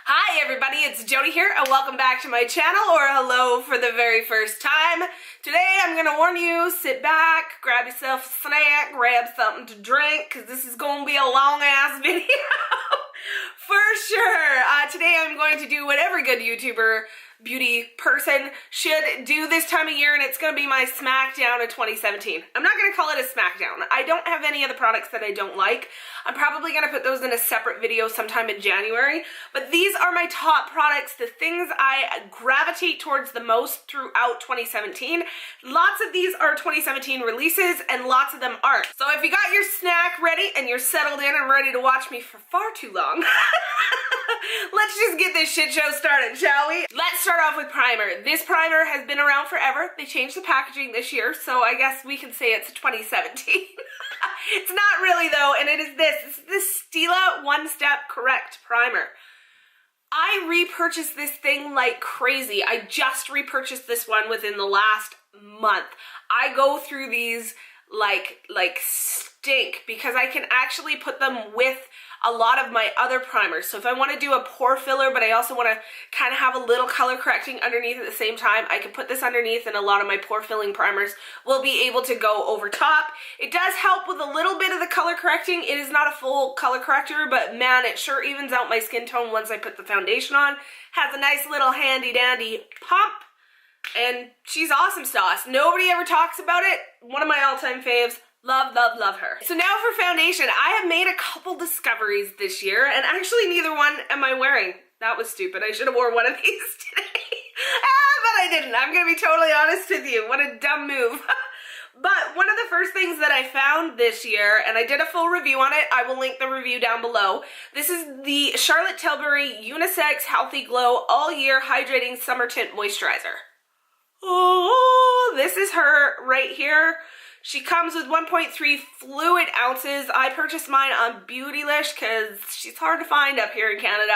Hi everybody, it's Jody here and welcome back to my channel, or hello for the very first time. Today I'm gonna warn you, sit back, grab yourself a snack, grab something to drink, because this is gonna be a long ass video. For sure. Today I'm going to do what every good YouTuber beauty person should do this time of year, and it's going to be my Smackdown of 2017. I'm not going to call it a Smackdown. I don't have any of the products that I don't like. I'm probably going to put those in a separate video sometime in January, but these are my top products, the things I gravitate towards the most throughout 2017. Lots of these are 2017 releases and lots of them aren't. So if you got your snack ready and you're settled in and ready to watch me for far too long, let's just get this shit show started, shall we? Let's start off with primer. This primer has been around forever. They changed the packaging this year, so I guess we can say it's 2017. It's not really though, and it is this. It's this Stila One Step Correct Primer. I repurchased this thing like crazy. I just repurchased this one within the last month. I go through these like stink because I can actually put them with a lot of my other primers. So if I want to do a pore filler, but I also want to kind of have a little color correcting underneath at the same time, I can put this underneath and a lot of my pore filling primers will be able to go over top. It does help with a little bit of the color correcting. It is not a full color corrector, but man, it sure evens out my skin tone once I put the foundation on. Has a nice little handy dandy pump. And she's awesome sauce. Nobody ever talks about it. One of my all-time faves. Love, love, love her. So now for foundation, I have made a couple discoveries this year, and actually neither one am I wearing. That was stupid. I should have worn one of these today. But I didn't. I'm gonna be totally honest with you. What a dumb move. But one of the first things that I found this year, and I did a full review on it, I will link the review down below. This is the Charlotte Tilbury Unisex Healthy Glow All Year Hydrating Summer Tint Moisturizer. Oh, this is her right here. She comes with 1.3 fluid ounces. I purchased mine on Beautylish because she's hard to find up here in Canada.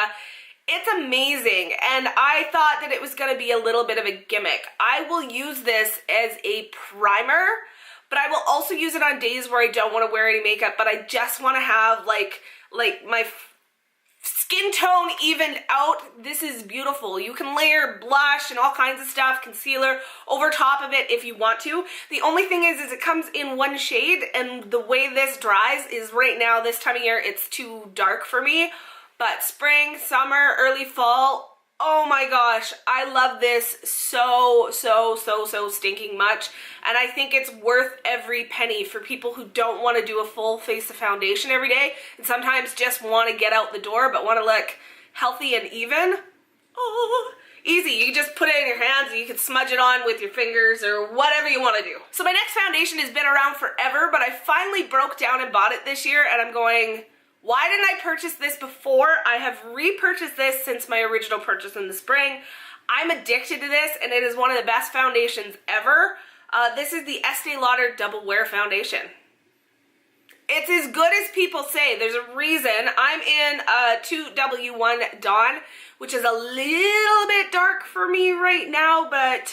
It's amazing, and I thought that it was going to be a little bit of a gimmick. I will use this as a primer, but I will also use it on days where I don't want to wear any makeup, but I just want to have like my skin tone evened out. This is beautiful. You can layer blush and all kinds of stuff, concealer over top of it if you want to. The only thing is it comes in one shade, and the way this dries is right now, this time of year, it's too dark for me. But spring, summer, early fall, oh my gosh, I love this so stinking much. And I think it's worth every penny for people who don't want to do a full face of foundation every day and sometimes just want to get out the door but want to look healthy and even. Oh, easy. You just put it in your hands and you can smudge it on with your fingers or whatever you want to do. So my next foundation has been around forever, but I finally broke down and bought it this year, and I'm going, why didn't I purchase this before? I have repurchased this since my original purchase in the spring. I'm addicted to this, and it is one of the best foundations ever. This is the Estee Lauder Double Wear Foundation. It's as good as people say. There's a reason. I'm in 2W1 Dawn, which is a little bit dark for me right now, but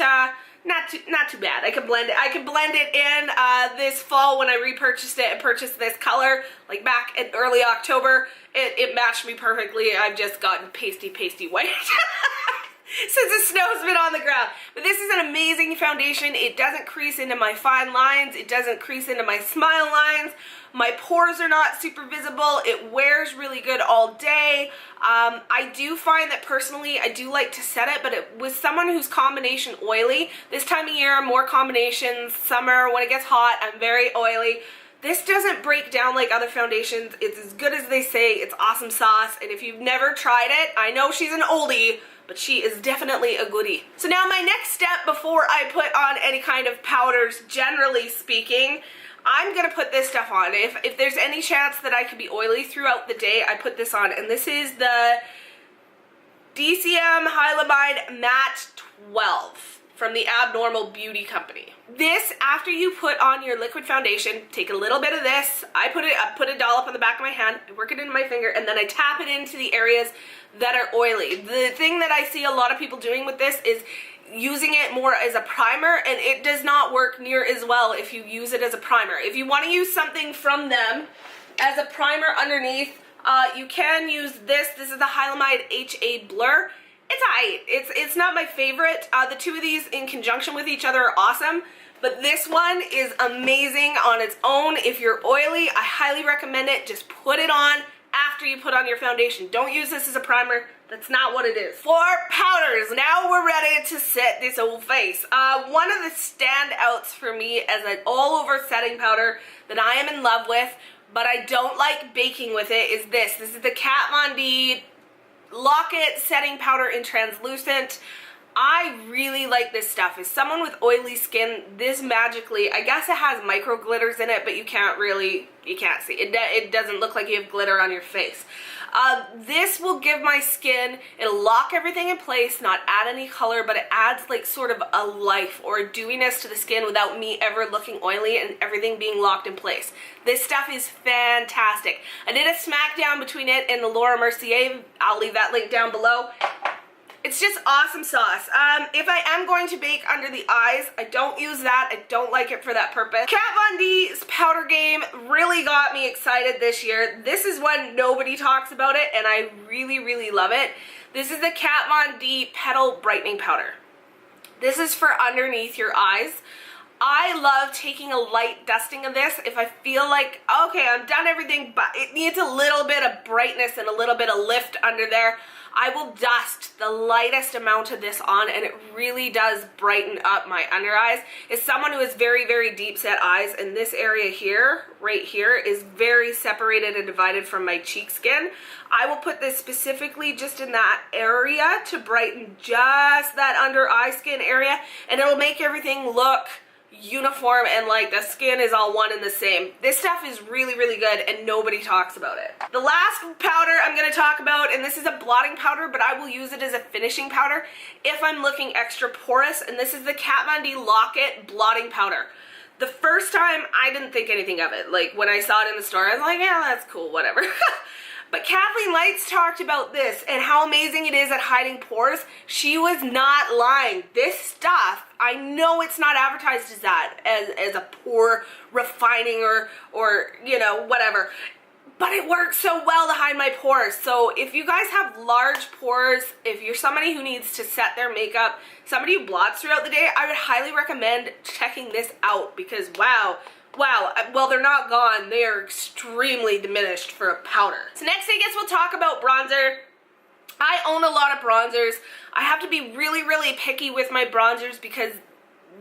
not too bad. I can blend it. I can blend it in this fall when I repurchased it and purchased this color, like back in early October. It matched me perfectly. I've just gotten pasty white since the snow's been on the ground. But this is an amazing foundation. It doesn't crease into my fine lines. It doesn't crease into my smile lines. My pores are not super visible. It wears really good all day. I do find that personally, I do like to set it, but with someone who's combination oily, this time of year, more combinations, summer, when it gets hot, I'm very oily. This doesn't break down like other foundations. It's as good as they say. It's awesome sauce, and if you've never tried it, I know she's an oldie, but she is definitely a goodie. So now my next step before I put on any kind of powders, generally speaking, I'm gonna put this stuff on. If there's any chance that I could be oily throughout the day, I put this on. And this is the Deciem Matte 12 from the Abnormal Beauty Company. This, after you put on your liquid foundation, take a little bit of this. I put a dollop on the back of my hand, I work it into my finger, and then I tap it into the areas that are oily. The thing that I see a lot of people doing with this is using it more as a primer, and it does not work near as well if you use it as a primer. If you want to use something from them as a primer underneath, You can use this. This is the Hylamide HA Blur. It's alright. It's not my favorite. The two of these in conjunction with each other are awesome, but this one is amazing on its own. If you're oily, I highly recommend it. Just put it on after you put on your foundation. Don't use this as a primer. That's not what it is. For powders, now we're ready to set this old face. One of the standouts for me as an all-over setting powder that I am in love with, but I don't like baking with it, is this. This is the Kat Von D Lock-It Setting Powder in Translucent. I really like this stuff. As someone with oily skin, this magically, I guess it has micro glitters in it, but you can't see. It doesn't look like you have glitter on your face. This will give my skin, it'll lock everything in place, not add any color, but it adds like sort of a life or a dewiness to the skin without me ever looking oily and everything being locked in place. This stuff is fantastic. I did a smackdown between it and the Laura Mercier. I'll leave that link down below. It's just awesome sauce. If I am going to bake under the eyes, I don't use that. I don't like it for that purpose. Kat Von D's powder game really got me excited this year. This is when nobody talks about it, and I really, really love it. This is the Kat Von D Petal Brightening Powder. This is for underneath your eyes. I love taking a light dusting of this if I feel like, okay, I've done everything, but it needs a little bit of brightness and a little bit of lift under there. I will dust the lightest amount of this on, and it really does brighten up my under eyes. As someone who has very, very deep set eyes, and this area here, right here, is very separated and divided from my cheek skin, I will put this specifically just in that area to brighten just that under eye skin area, and it'll make everything look uniform and like the skin is all one and the same. This stuff is really, really good and nobody talks about it. The last powder I'm going to talk about, and this is a blotting powder, but I will use it as a finishing powder if I'm looking extra porous, and this is the Kat Von D Lock-It Blotting Powder. The first time I didn't think anything of it. Like when I saw it in the store, I was like, yeah, that's cool, whatever. But Kathleen Lights talked about this and how amazing it is at hiding pores. She was not lying. This stuff, I know it's not advertised as that, as a pore refining or you know, whatever. But it works so well to hide my pores. So if you guys have large pores, if you're somebody who needs to set their makeup, somebody who blots throughout the day, I would highly recommend checking this out because wow, well, they're not gone. They are extremely diminished for a powder. So next, I guess we'll talk about bronzer. I own a lot of bronzers. I have to be really, really picky with my bronzers because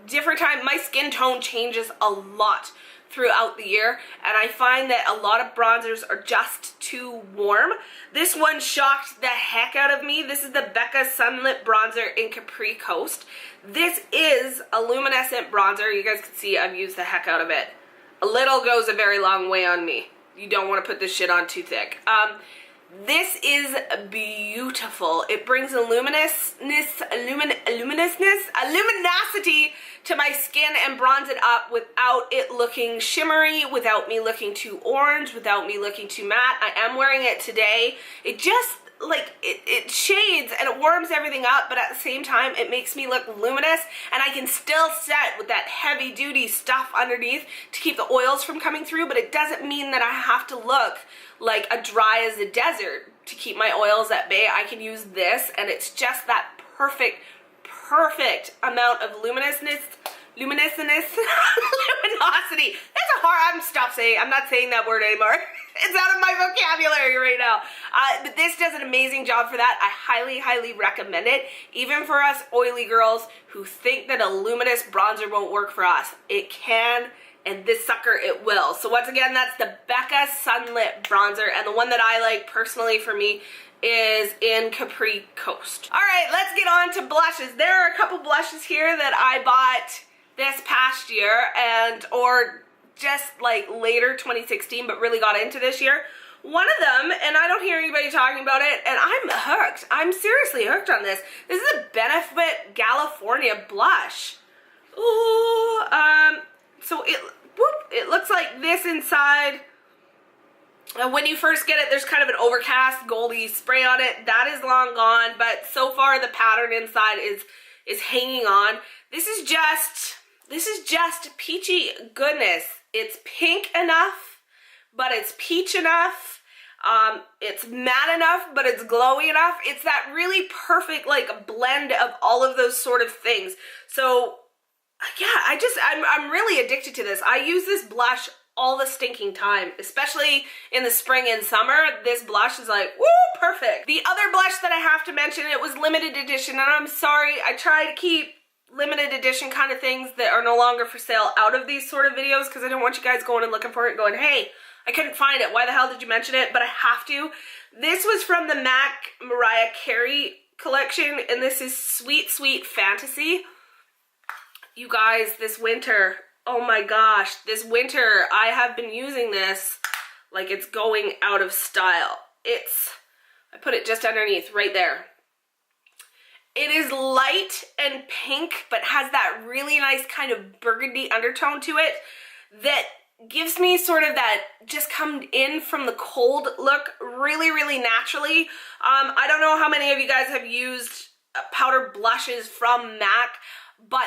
different time, my skin tone changes a lot throughout the year, and I find that a lot of bronzers are just too warm. This one shocked the heck out of me. This is the Becca Sunlit Bronzer in Capri Coast. This is a luminescent bronzer. You guys can see I've used the heck out of it. A little goes a very long way on me. You don't want to put this shit on too thick. This is beautiful. It brings a luminosity to my skin and bronze it up without it looking shimmery, without me looking too orange, without me looking too matte. I am wearing it today. It just, like, it shades and it warms everything up, but at the same time, it makes me look luminous, and I can still set with that heavy-duty stuff underneath to keep the oils from coming through, but it doesn't mean that I have to look like a dry as a desert to keep my oils at bay. I can use this, and it's just that perfect amount of luminosity. That's a hard, I'm not saying that word anymore. It's out of my vocabulary right now. But this does an amazing job for that. I highly, highly recommend it. Even for us oily girls who think that a luminous bronzer won't work for us. It can, and this sucker, it will. So once again, that's the Becca Sunlit Bronzer, and the one that I like personally for me is in Capri Coast. All right, let's get on to blushes. There are a couple blushes here that I bought this past year or just like later 2016, but really got into this year. One of them, and I don't hear anybody talking about it, and I'm hooked. I'm seriously hooked on this. This is a Benefit GALifornia blush. Ooh, so it looks like this inside. When you first get it, there's kind of an overcast goldy spray on it. That is long gone, but so far the pattern inside is hanging on. This is just peachy goodness. It's pink enough, but it's peach enough. It's matte enough, but it's glowy enough. It's that really perfect like blend of all of those sort of things. So yeah, I'm really addicted to this. I use this blush all the stinking time, especially in the spring and summer. This blush is like, woo, perfect. The other blush that I have to mention, it was limited edition, and I'm sorry, I try to keep limited edition kind of things that are no longer for sale out of these sort of videos because I don't want you guys going and looking for it and going, hey, I couldn't find it. Why the hell did you mention it? But I have to. This was from the MAC Mariah Carey collection, and this is Sweet Sweet Fantasy. You guys, this winter, oh my gosh, this winter I have been using this like it's going out of style. I put it just underneath, right there. It is light and pink, but has that really nice kind of burgundy undertone to it that gives me sort of that just come in from the cold look really, really naturally. I don't know how many of you guys have used powder blushes from MAC, but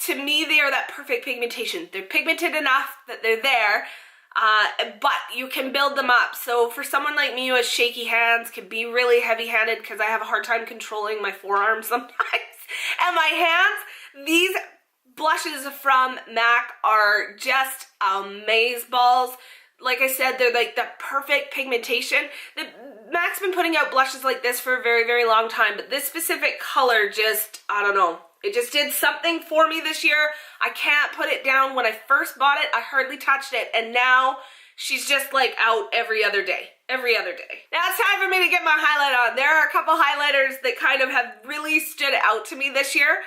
to me, they are that perfect pigmentation. They're pigmented enough that they're there, but you can build them up. So for someone like me who has shaky hands, can be really heavy-handed because I have a hard time controlling my forearms sometimes, and my hands, these blushes from MAC are just amazeballs. Like I said, they're like the perfect pigmentation. MAC's been putting out blushes like this for a very, very long time, but this specific color just, I don't know. It just did something for me this year. I can't put it down. When I first bought it, I hardly touched it, and now she's just like out every other day. Every other day. Now it's time for me to get my highlight on. There are a couple highlighters that kind of have really stood out to me this year.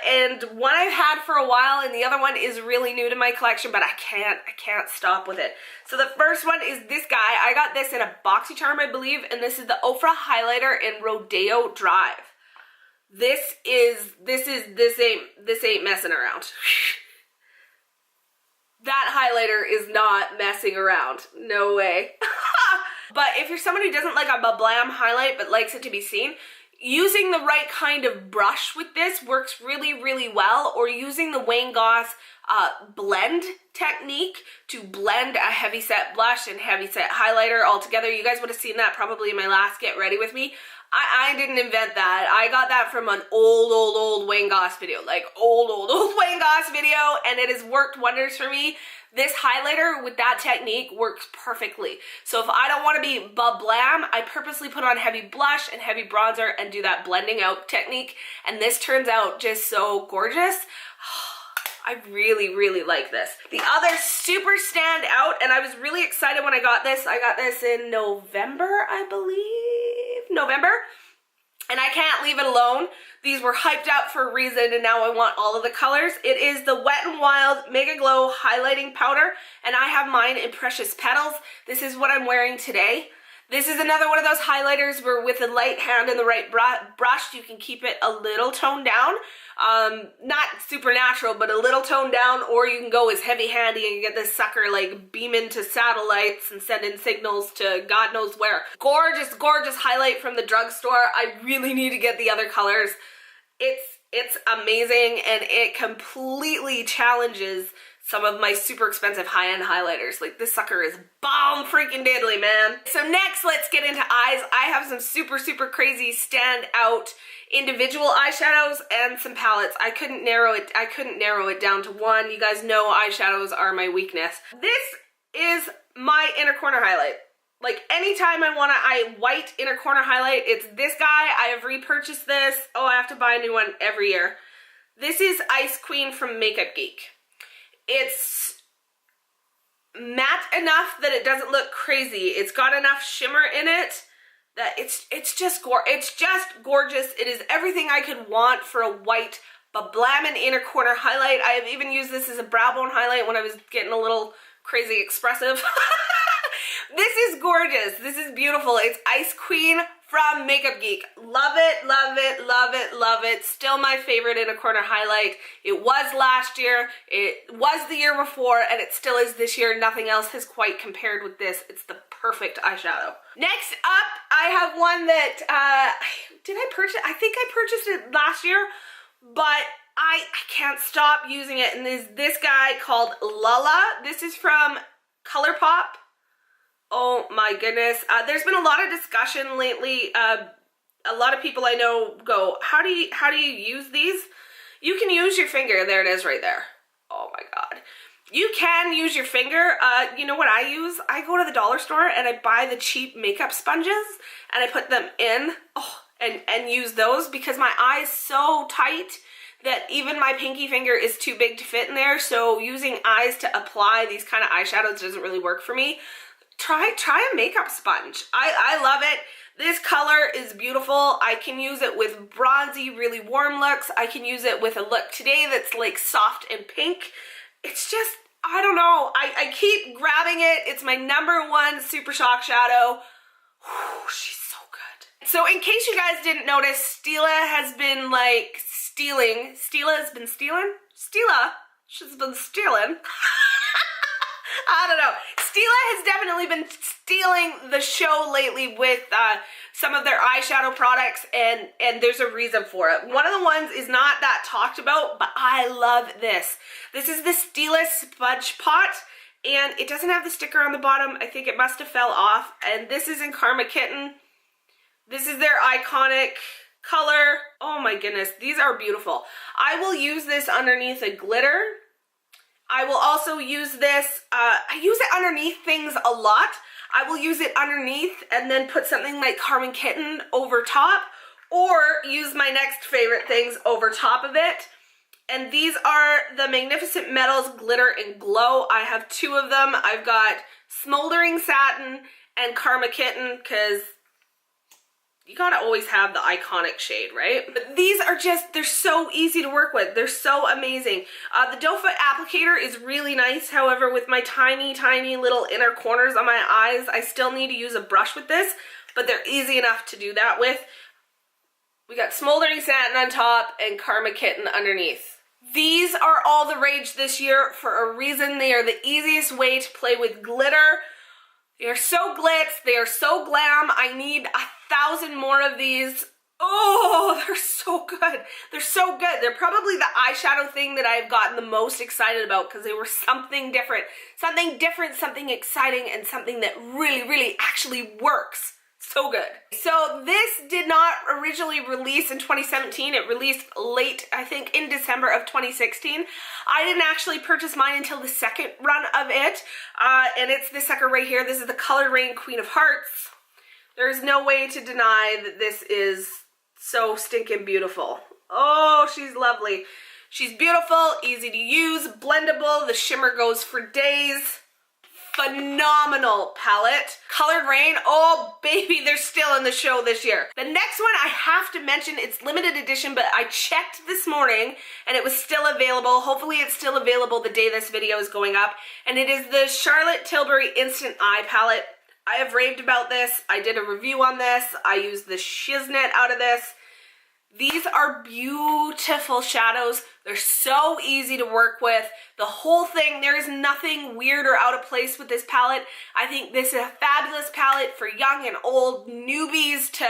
And one I've had for a while, and the other one is really new to my collection, but I can't stop with it. So the first one is this guy. I got this in a BoxyCharm, I believe, and this is the Ofra highlighter in Rodeo Drive. This ain't messing around. That highlighter is not messing around. No way. But if you're someone who doesn't like a blam highlight but likes it to be seen, using the right kind of brush with this works really, really well, or using the Wayne Goss blend technique to blend a heavy set blush and heavy set highlighter all together. You guys would have seen that probably in my last Get Ready With Me. I didn't invent that. I got that from an old Wayne Goss video, like old Wayne Goss video, and it has worked wonders for me. This highlighter with that technique works perfectly. So if I don't want to be blam, I purposely put on heavy blush and heavy bronzer and do that blending out technique, and this turns out just so gorgeous. I really, really like this. The other super stand out, and I was really excited when I got this. I got this in November, I believe. November. And I can't leave it alone. These were hyped up for a reason, and now I want all of the colors. It is the Wet n Wild Mega Glow Highlighting Powder, and I have mine in Precious Petals. This is what I'm wearing today. This is another one of those highlighters where with a light hand and the right brush, you can keep it a little toned down. Not super natural, but a little toned down, or you can go as heavy handy and get this sucker like beaming to satellites and sending signals to God knows where. Gorgeous, gorgeous highlight from the drugstore. I really need to get the other colors. It's amazing, and it completely challenges some of my super expensive high-end highlighters. Like, this sucker is bomb freaking diddly, man. So next, let's get into eyes. I have some super, super crazy standout individual eyeshadows and some palettes. I couldn't narrow it down to one. You guys know eyeshadows are my weakness. This is my inner corner highlight. Like, anytime I want a white inner corner highlight, it's this guy. I have repurchased this. Oh, I have to buy a new one every year. This is Ice Queen from Makeup Geek. It's matte enough that it doesn't look crazy. It's got enough shimmer in it that it's just gorgeous. It is everything I could want for a white blammin' inner corner highlight. I have even used this as a brow bone highlight when I was getting a little crazy expressive. This is gorgeous. This is beautiful. It's Ice Queen from Makeup Geek. Love it, love it, love it, love it. Still my favorite inner corner highlight. It was last year, it was the year before, and it still is this year. Nothing else has quite compared with this. It's the perfect eyeshadow. Next up, I have one that, did I purchase? I think I purchased it last year, but I can't stop using it. And there's this guy called Lala. This is from ColourPop. Oh my goodness. There's been a lot of discussion lately. A lot of people I know go, how do you use these? You can use your finger. There it is right there. Oh my God. You can use your finger. You know what I use? I go to the dollar store and I buy the cheap makeup sponges and I put them in and use those because my eye is so tight that even my pinky finger is too big to fit in there. So using eyes to apply these kind of eyeshadows doesn't really work for me. Try a makeup sponge. I love it. This color is beautiful. I can use it with bronzy, really warm looks. I can use it with a look today that's like soft and pink. It's just, I don't know. I keep grabbing it. It's my #1 Super Shock shadow. Whew, she's so good. So in case you guys didn't notice, Stila has been like stealing. Stila has been stealing? Stila? She's been stealing. I don't know. Stila has definitely been stealing the show lately with some of their eyeshadow products, and there's a reason for it. One of the ones is not that talked about, but I love this. This is the Stila Smudge Pot, and it doesn't have the sticker on the bottom. I think it must have fell off, and this is in Karma Kitten. This is their iconic color. Oh my goodness, these are beautiful. I will use this underneath a glitter. I will also use this, I use it underneath things a lot. I will use it underneath and then put something like Karma Kitten over top, or use my next favorite things over top of it. And these are the Magnificent Metals Glitter and Glow. I have 2 of them. I've got Smouldering Satin and Karma Kitten, because you gotta always have the iconic shade, right? But these are just, they're so easy to work with. They're so amazing. The doe foot applicator is really nice. However, with my tiny, tiny little inner corners on my eyes, I still need to use a brush with this, but they're easy enough to do that with. We got Smouldering Satin on top and Karma Kitten underneath. These are all the rage this year for a reason. They are the easiest way to play with glitter. They are so glitz, they are so glam. I need 1,000 more of these. Oh, they're so good. They're so good. They're probably the eyeshadow thing that I've gotten the most excited about because they were something different. Something different, something exciting, and something that really, really actually works. So good. So this did not originally release in 2017. It released late, I think, in December of 2016. I didn't actually purchase mine until the second run of it. And it's this sucker right here. This is the color Raine Queen of Hearts. There's no way to deny that this is so stinking beautiful. Oh, she's lovely. She's beautiful, easy to use, blendable. The shimmer goes for days. Phenomenal palette. Colored Raine, oh baby, they're still in the show this year. The next one I have to mention, it's limited edition, but I checked this morning and it was still available. Hopefully it's still available the day this video is going up. And it is the Charlotte Tilbury Instant Eye Palette. I have raved about this. I did a review on this. I used the shiznit out of this. These are beautiful shadows. They're so easy to work with. The whole thing, there is nothing weird or out of place with this palette. I think this is a fabulous palette for young and old, newbies to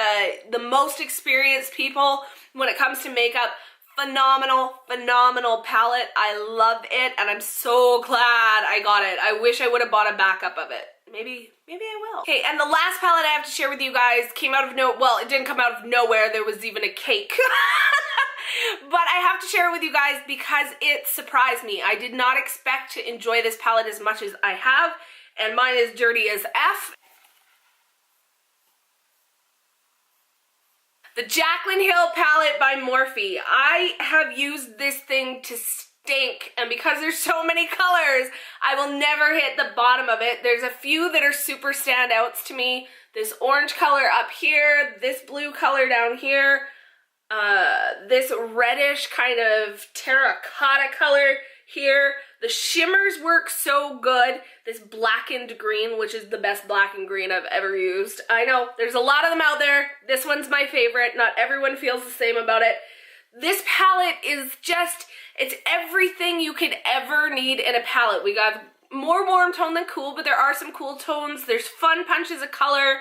the most experienced people when it comes to makeup. Phenomenal, phenomenal palette. I love it, and I'm so glad I got it. I wish I would have bought a backup of it. Maybe I will. Okay, and the last palette I have to share with you guys came out of well, it didn't come out of nowhere. There was even a cake. But I have to share it with you guys because it surprised me. I did not expect to enjoy this palette as much as I have, and mine is dirty as F. The Jaclyn Hill palette by Morphe. I have used this thing to stink, and because there's so many colors, I will never hit the bottom of it. There's a few that are super standouts to me. This orange color up here, this blue color down here, this reddish kind of terracotta color here. The shimmers work so good. This blackened green, which is the best blackened green I've ever used. I know, there's a lot of them out there. This one's my favorite. Not everyone feels the same about it. This palette is just, it's everything you could ever need in a palette. We got more warm tone than cool, but there are some cool tones. There's fun punches of color.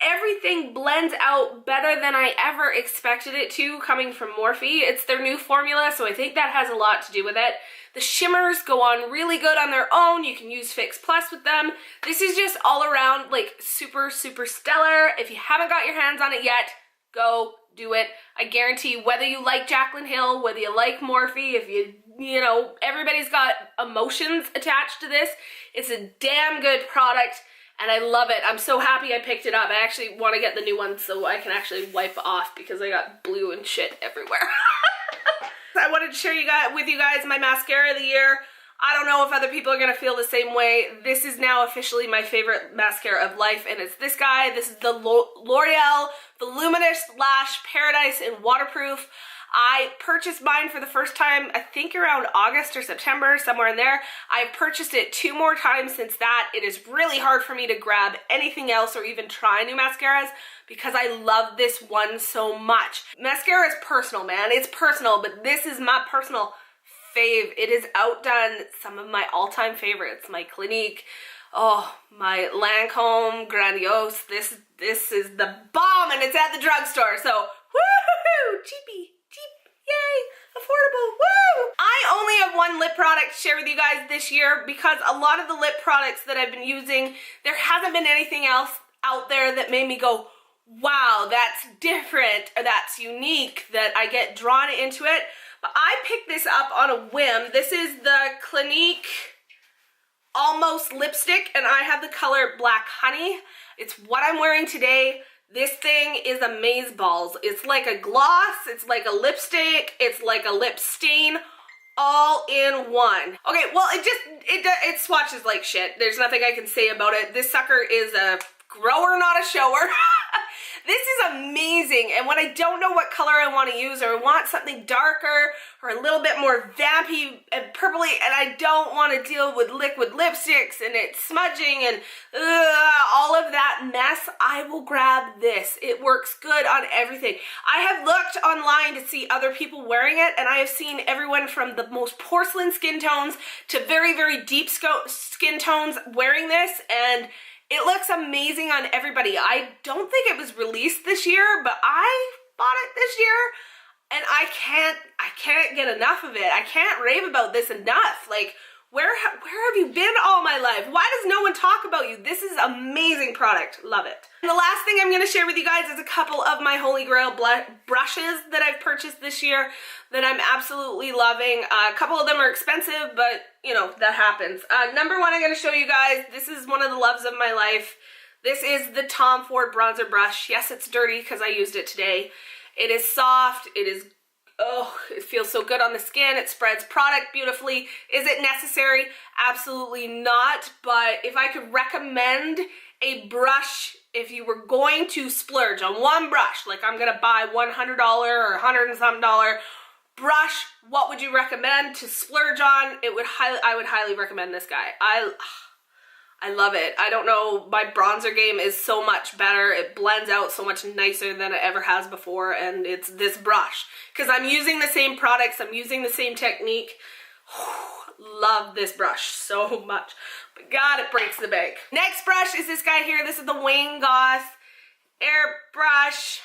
everything blends out better than I ever expected it to coming from Morphe. It's their new formula, so I think that has a lot to do with it. The shimmers go on really good on their own. You can use Fix Plus with them. This is just all around like super, super stellar. If you haven't got your hands on it yet, go do it. I guarantee whether you like Jaclyn Hill, whether you like Morphe, if you know, everybody's got emotions attached to this. It's a damn good product and I love it. I'm so happy I picked it up. I actually want to get the new one so I can actually wipe off because I got blue and shit everywhere. I wanted to share with you guys my mascara of the year. I don't know if other people are going to feel the same way. This is now officially my favorite mascara of life, and it's this guy. This is the L'Oreal Voluminous Lash Paradise in Waterproof. I purchased mine for the first time, I think around August or September, somewhere in there. I've purchased it 2 more times since that. It is really hard for me to grab anything else or even try new mascaras because I love this one so much. Mascara is personal, man. It's personal, but this is my personal fave. It has outdone some of my all-time favorites. My Clinique, oh, my Lancome Grandiose. This is the bomb and it's at the drugstore. So, woohoo! Cheapy. Yay, affordable, woo! I only have one lip product to share with you guys this year because a lot of the lip products that I've been using, there hasn't been anything else out there that made me go, wow, that's different, or that's unique, that I get drawn into it. But I picked this up on a whim. This is the Clinique Almost Lipstick, and I have the color Black Honey. It's what I'm wearing today. This thing is amazeballs. It's like a gloss, it's like a lipstick, it's like a lip stain, all in one. Okay, well, it swatches like shit. There's nothing I can say about it. This sucker is a grower, not a shower. This is amazing, and when I don't know what color I want to use, or I want something darker, or a little bit more vampy and purpley, and I don't want to deal with liquid lipsticks, and it's smudging, and all of that mess, I will grab this. It works good on everything. I have looked online to see other people wearing it, and I have seen everyone from the most porcelain skin tones to very, very deep skin tones wearing this, and it looks amazing on everybody. I don't think it was released this year, but I bought it this year and I can't get enough of it. I can't rave about this enough. Like, where have you been all my life? Why does no one talk about you? This is amazing product. Love it. And the last thing I'm going to share with you guys is a couple of my Holy Grail brushes that I've purchased this year that I'm absolutely loving. A couple of them are expensive, but you know, that happens. Number one, I'm going to show you guys, this is one of the loves of my life. This is the Tom Ford bronzer brush. Yes, it's dirty because I used it today. It is soft. It is, oh, it feels so good on the skin. It spreads product beautifully. Is it necessary? Absolutely not. But if I could recommend a brush, if you were going to splurge on one brush, like I'm going to buy $100 or $100 and something brush, what would you recommend to splurge on? I would highly recommend this guy. I love it. I don't know, my bronzer game is so much better. It blends out so much nicer than it ever has before, and it's this brush. Because I'm using the same products, I'm using the same technique. Love this brush so much. But God, it breaks the bank. Next brush is this guy here. This is the Wayne Goss airbrush.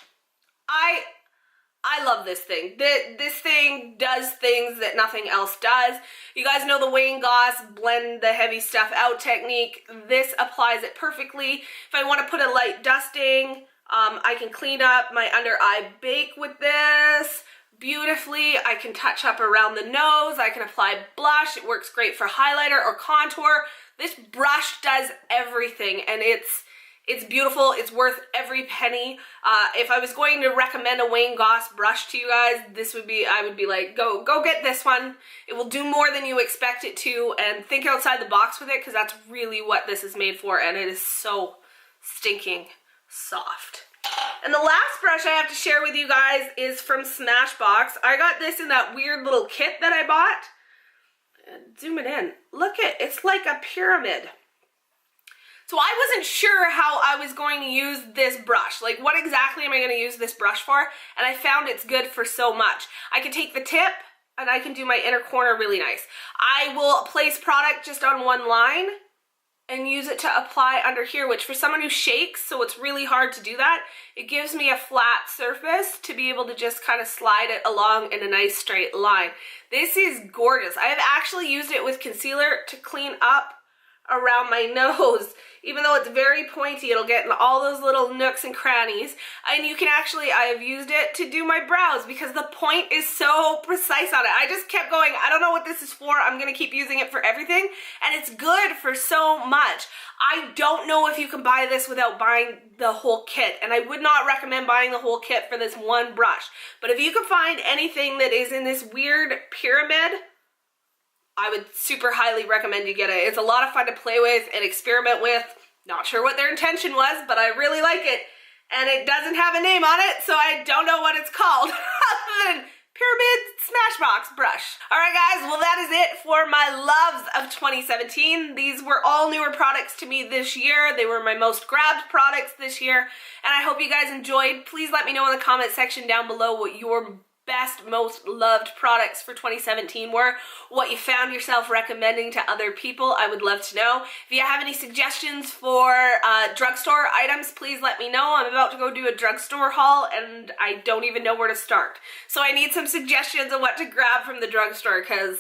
I love this thing. This thing does things that nothing else does. You guys know the Wayne Goss blend the heavy stuff out technique. This applies it perfectly. If I want to put a light dusting, I can clean up my under eye bake with this beautifully. I can touch up around the nose. I can apply blush. It works great for highlighter or contour. This brush does everything, and it's beautiful. It's worth every penny. If I was going to recommend a Wayne Goss brush to you guys, I would be like, go get this one. It will do more than you expect it to, and think outside the box with it, because that's really what this is made for, and it is so stinking soft. And the last brush I have to share with you guys is from Smashbox. I got this in that weird little kit that I bought. Zoom it in. Look it's like a pyramid. So I wasn't sure how I was going to use this brush. Like, what exactly am I going to use this brush for? And I found it's good for so much. I can take the tip and I can do my inner corner really nice. I will place product just on one line and use it to apply under here, which for someone who shakes, so it's really hard to do that, it gives me a flat surface to be able to just kind of slide it along in a nice straight line. This is gorgeous. I have actually used it with concealer to clean up around my nose. Even though it's very pointy, it'll get in all those little nooks and crannies. And you can actually, I have used it to do my brows because the point is so precise on it. I just kept going, I don't know what this is for. I'm gonna keep using it for everything. And it's good for so much. I don't know if you can buy this without buying the whole kit. And I would not recommend buying the whole kit for this one brush. But if you can find anything that is in this weird pyramid, I would super highly recommend you get it. It's a lot of fun to play with and experiment with. Not sure what their intention was, but I really like it. And it doesn't have a name on it, so I don't know what it's called other than Pyramid Smashbox Brush. All right, guys, well, that is it for my loves of 2017. These were all newer products to me this year. They were my most grabbed products this year, and I hope you guys enjoyed. Please let me know in the comment section down below what your best, most loved products for 2017 were, what you found yourself recommending to other people. I would love to know. If you have any suggestions for drugstore items, please let me know. I'm about to go do a drugstore haul and I don't even know where to start. So I need some suggestions on what to grab from the drugstore because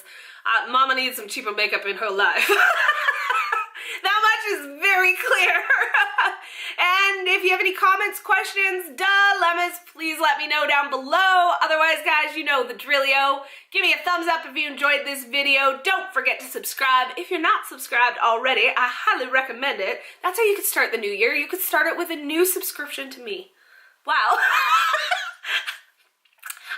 mama needs some cheaper makeup in her life. That much is very clear. And if you have any comments, questions, dilemmas, please let me know down below. Otherwise, guys, you know the drillio. Give me a thumbs up if you enjoyed this video. Don't forget to subscribe. If you're not subscribed already, I highly recommend it. That's how you could start the new year. You could start it with a new subscription to me. Wow.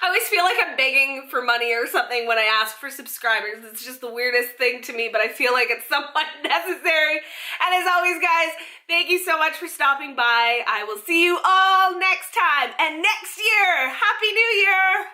I always feel like I'm begging for money or something when I ask for subscribers. It's just the weirdest thing to me, but I feel like it's somewhat necessary. And as always, guys, thank you so much for stopping by. I will see you all next time. And next year, Happy New Year!